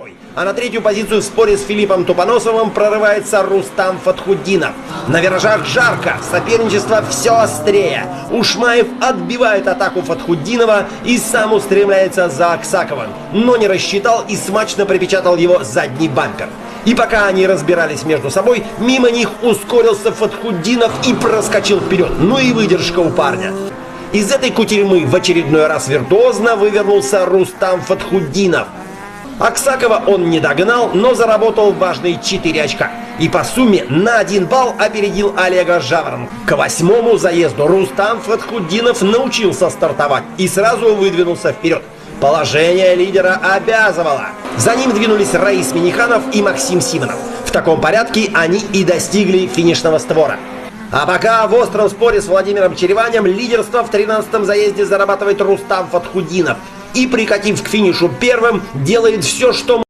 второй. А на третью позицию в споре с Филиппом Тупоносовым прорывается Рустам Фатхутдинов. На виражах жарко, соперничество все острее. Ушмаев отбивает атаку Фатхутдинова и сам устремляется за Аксаковым, но не рассчитал и смачно припечатал его задний бампер. И пока они разбирались между собой, мимо них ускорился Фатхутдинов и проскочил вперед. Ну и выдержка у парня. Из этой кутерьмы в очередной раз виртуозно вывернулся Рустам Фатхутдинов. Аксакова он не догнал, но заработал важные 4 очка. И по сумме на 1 балл опередил Олега Жаворонка. К 8-му заезду Рустам Фатхутдинов научился стартовать и сразу выдвинулся вперед. Положение лидера обязывало. За ним двинулись Раис Миниханов и Максим Симонов. В таком порядке они и достигли финишного створа. А пока в остром споре с Владимиром Череванем лидерство в 13-м заезде зарабатывает Рустам Фатхутдинов. И, прикатив к финишу первым, делает все, что